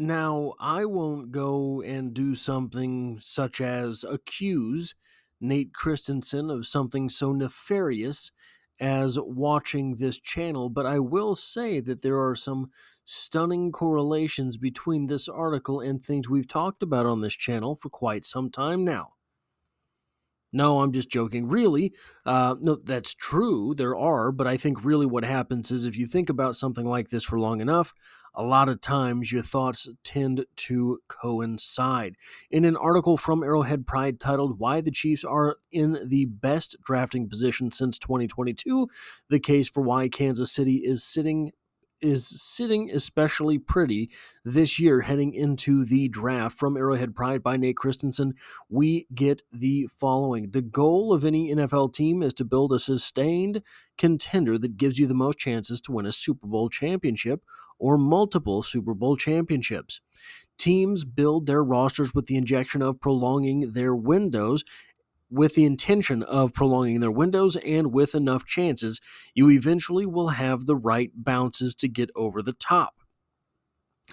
Now, I won't go and do something such as accuse Nate Christensen of something so nefarious as watching this channel, but I will say that there are some stunning correlations between this article and things we've talked about on this channel for quite some time now. No, I'm just joking. Really, no, that's true. There are, but I think really what happens is if you think about something like this for long enough, a lot of times your thoughts tend to coincide. In an article from Arrowhead Pride titled Why the Chiefs Are in the Best Drafting Position Since 2022, the case for why Kansas City is sitting especially pretty this year heading into the draft, from Arrowhead Pride by Nate Christensen, we get the following. The goal of any NFL team is to build a sustained contender that gives you the most chances to win a Super Bowl championship or multiple Super Bowl championships. Teams build their rosters with the injection of prolonging their windows with the intention of prolonging their windows, and with enough chances, you eventually will have the right bounces to get over the top.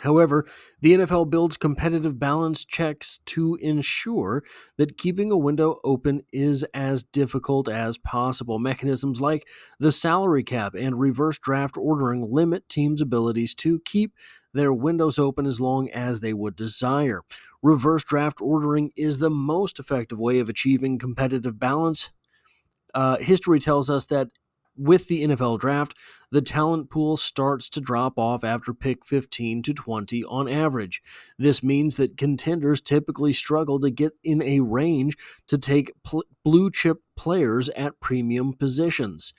However, the NFL builds competitive balance checks to ensure that keeping a window open is as difficult as possible. Mechanisms like the salary cap and reverse draft ordering limit teams' abilities to keep their windows open as long as they would desire. Reverse draft ordering is the most effective way of achieving competitive balance. History tells us that with the NFL draft, the talent pool starts to drop off after pick 15 to 20 on average. This means that contenders typically struggle to get in a range to take blue chip players at premium positions.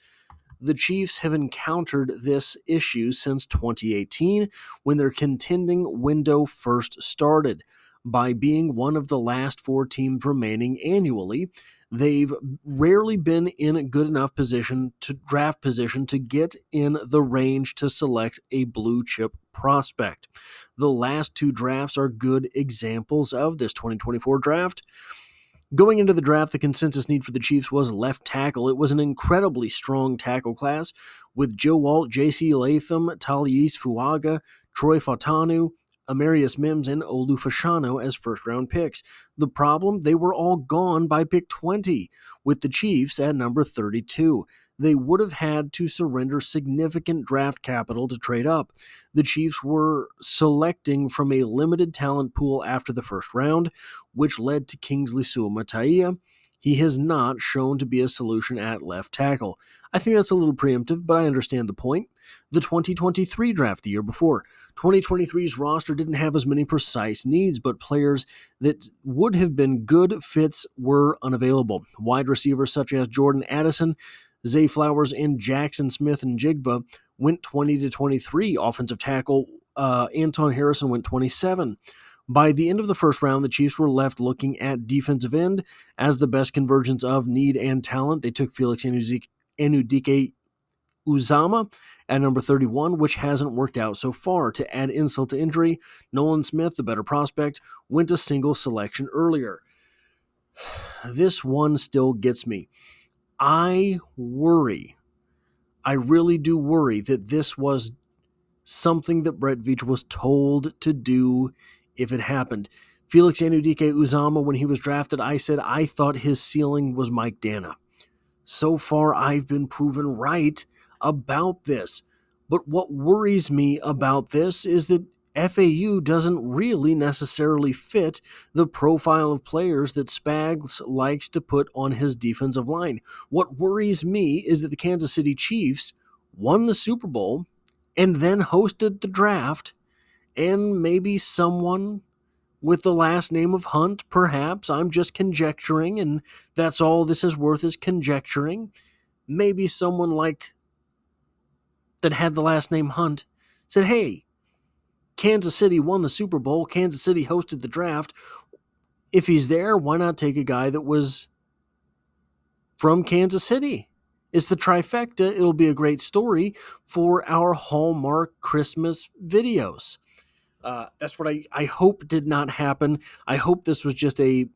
The Chiefs have encountered this issue since 2018, when their contending window first started. By being one of the last four teams remaining annually, they've rarely been in a good enough draft position to get in the range to select a blue chip prospect. The last two drafts are good examples of this 2024 draft. Going into the draft, the consensus need for the Chiefs was left tackle. It was an incredibly strong tackle class with Joe Alt, J.C. Latham, Talais Fuaga, Troy Fautanu, Amarius Mims, and Olu Fashanu as first-round picks. The problem? They were all gone by pick 20, with the Chiefs at number 32. They would have had to surrender significant draft capital to trade up. The Chiefs were selecting from a limited talent pool after the first round, which led to Kingsley Suamataia. He has not shown to be a solution at left tackle. I think that's a little preemptive, but I understand the point. The 2023 draft, the year before. 2023's roster didn't have as many precise needs, but players that would have been good fits were unavailable. Wide receivers such as Jordan Addison, Zay Flowers, and Jackson Smith and Jigba went 20 to 23. Offensive tackle Anton Harrison went 27. By the end of the first round, the Chiefs were left looking at defensive end as the best convergence of need and talent. They took Felix Anudike Uzama at number 31, which hasn't worked out so far. To add insult to injury, Nolan Smith, the better prospect, went a single selection earlier. This one still gets me. I really do worry that this was something that Brett Veach was told to do if it happened. Felix Anudike Uzama, when he was drafted, I said I thought his ceiling was Mike Dana. So far, I've been proven right about this. But what worries me about this is that FAU doesn't really necessarily fit the profile of players that Spags likes to put on his defensive line. What worries me is that the Kansas City Chiefs won the Super Bowl and then hosted the draft, and maybe someone with the last name of Hunt, perhaps, I'm just conjecturing, and that's all this is worth, is conjecturing. Maybe someone like that had the last name Hunt said, hey, Kansas City won the Super Bowl, Kansas City hosted the draft. If he's there, why not take a guy that was from Kansas City? It's the trifecta. It'll be a great story for our Hallmark Christmas videos. That's what I hope did not happen. I hope this was just a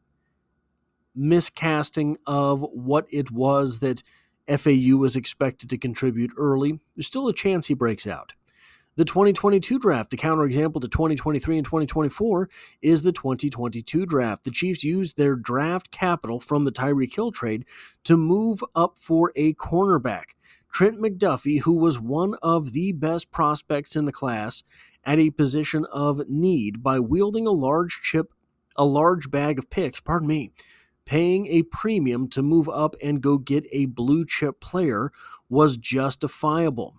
miscasting of what it was that FAU was expected to contribute early. There's still a chance he breaks out. The 2022 draft, the counterexample to 2023 and 2024, is the 2022 draft. The Chiefs used their draft capital from the Tyreek Hill trade to move up for a cornerback. Trent McDuffie, who was one of the best prospects in the class at a position of need, by wielding a large bag of picks, paying a premium to move up and go get a blue chip player was justifiable.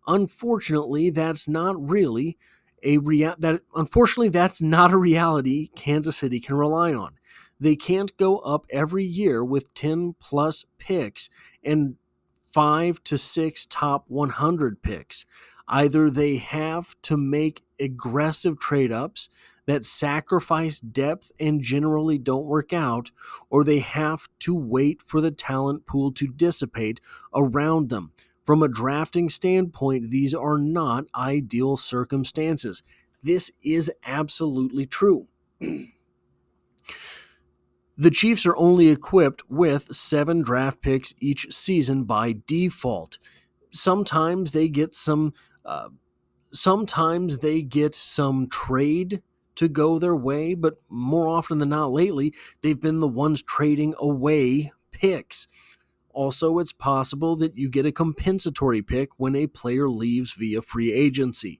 Unfortunately, that's not a reality Kansas City can rely on. They can't go up every year with 10 plus picks and 5 to 6 top 100 picks. Either they have to make aggressive trade-ups that sacrifice depth and generally don't work out, or they have to wait for the talent pool to dissipate around them. From a drafting standpoint, these are not ideal circumstances. This is absolutely true. The Chiefs are only equipped with 7 draft picks each season by default. Sometimes they get some trade to go their way, but more often than not lately, they've been the ones trading away picks. Also, it's possible that you get a compensatory pick when a player leaves via free agency.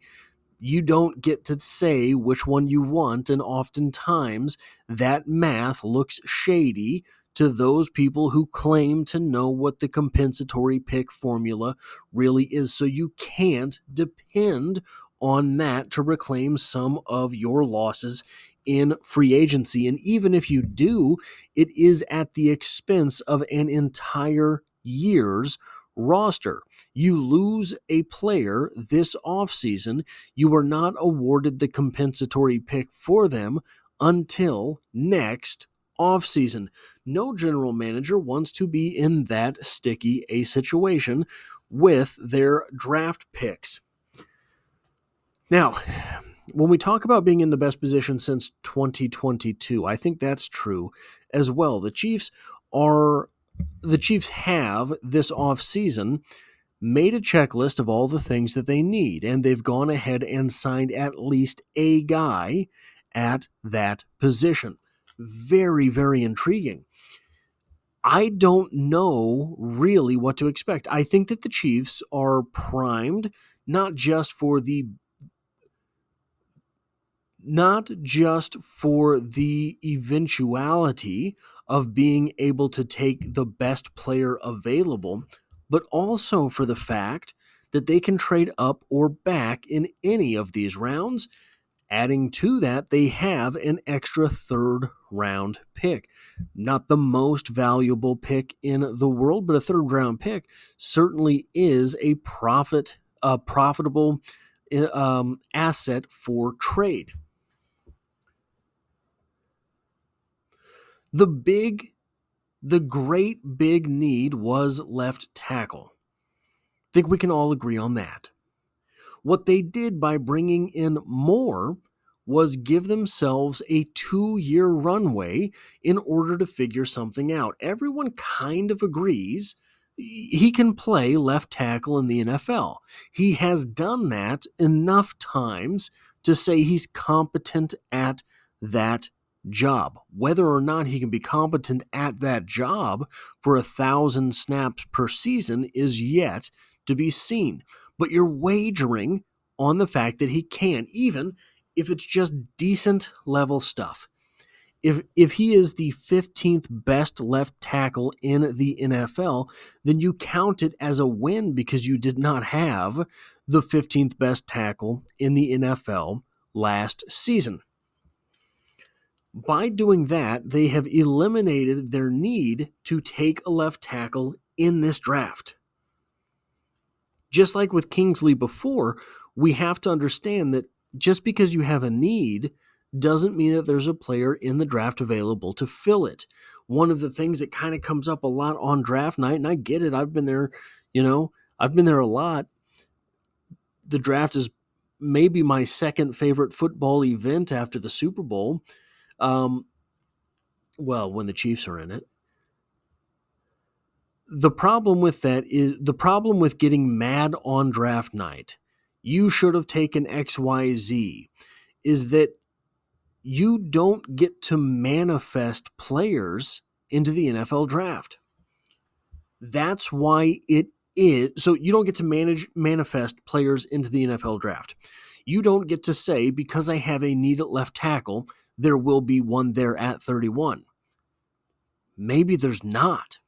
You don't get to say which one you want, and oftentimes that math looks shady to those people who claim to know what the compensatory pick formula really is. So you can't depend on that to reclaim some of your losses in free agency. And even if you do, it is at the expense of an entire year's roster. You lose a player this offseason, you are not awarded the compensatory pick for them until next offseason. No general manager wants to be in that sticky a situation with their draft picks. Now, when we talk about being in the best position since 2022, I think that's true as well. The Chiefs have this offseason made a checklist of all the things that they need, and they've gone ahead and signed at least a guy at that position. Very, very intriguing. I don't know really what to expect. I think that the Chiefs are primed not just for the eventuality of being able to take the best player available, but also for the fact that they can trade up or back in any of these rounds. Adding to that, they have an extra third round pick. Not the most valuable pick in the world, but a third round pick certainly is a profitable asset for trade. The great big need was left tackle. I think we can all agree on that. What they did by bringing in Moore was give themselves a 2-year runway in order to figure something out. Everyone kind of agrees he can play left tackle in the NFL. He has done that enough times to say he's competent at that job. Whether or not he can be competent at that job for 1,000 snaps per season is yet to be seen. But you're wagering on the fact that he can, even if it's just decent level stuff. If he is the 15th best left tackle in the NFL, then you count it as a win because you did not have the 15th best tackle in the NFL last season. By doing that, they have eliminated their need to take a left tackle in this draft. Just like with Kingsley before, we have to understand that just because you have a need doesn't mean that there's a player in the draft available to fill it. One of the things that kind of comes up a lot on draft night, and I get it, I've been there a lot. The draft is maybe my second favorite football event after the Super Bowl. When the Chiefs are in it. The problem with that is the problem with getting mad on draft night. you should have taken XYZ, is that you don't get to manifest players into the NFL draft. That's why it is. So you don't get to manifest players into the NFL draft. You don't get to say, because I have a need at left tackle, there will be one there at 31. Maybe there's not.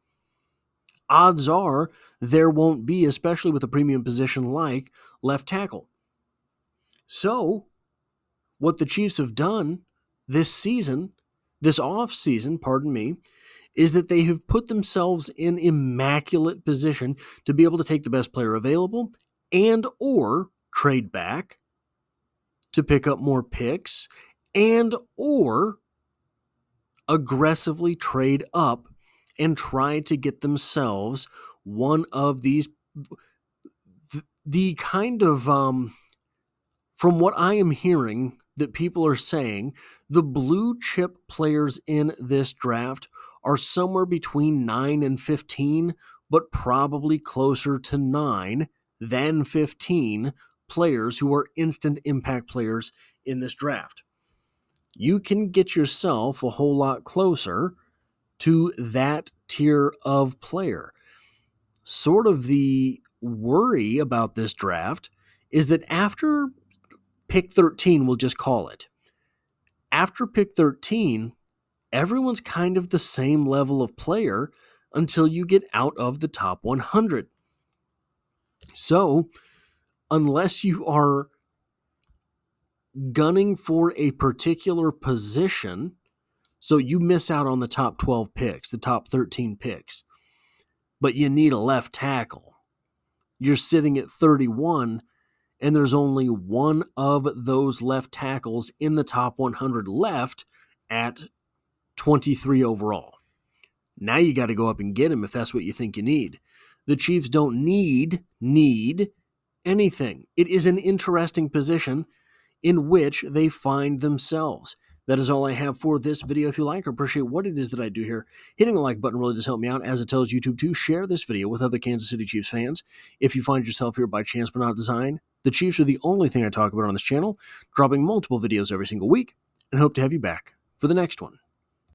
Odds are there won't be, especially with a premium position like left tackle. So, what the Chiefs have done this off season, is that they have put themselves in immaculate position to be able to take the best player available and or trade back to pick up more picks and or aggressively trade up and try to get themselves one of these, the kind of, from what I am hearing that people are saying, the blue chip players in this draft are somewhere between 9 and 15, but probably closer to 9 than 15 players who are instant impact players in this draft. You can get yourself a whole lot closer to that tier of player. Sort of the worry about this draft is that after pick 13, we'll just call it. After pick 13, everyone's kind of the same level of player until you get out of the top 100. So, unless you are gunning for a particular position, so you miss out on the top 12 picks, the top 13 picks, but you need a left tackle. You're sitting at 31, and there's only one of those left tackles in the top 100 left at 23 overall. Now you got to go up and get him if that's what you think you need. The Chiefs don't need anything. It is an interesting position in which they find themselves. That is all I have for this video. If you like or appreciate what it is that I do here, hitting the like button really does help me out, as it tells YouTube to share this video with other Kansas City Chiefs fans. If you find yourself here by chance but not design, the Chiefs are the only thing I talk about on this channel, dropping multiple videos every single week, and hope to have you back for the next one.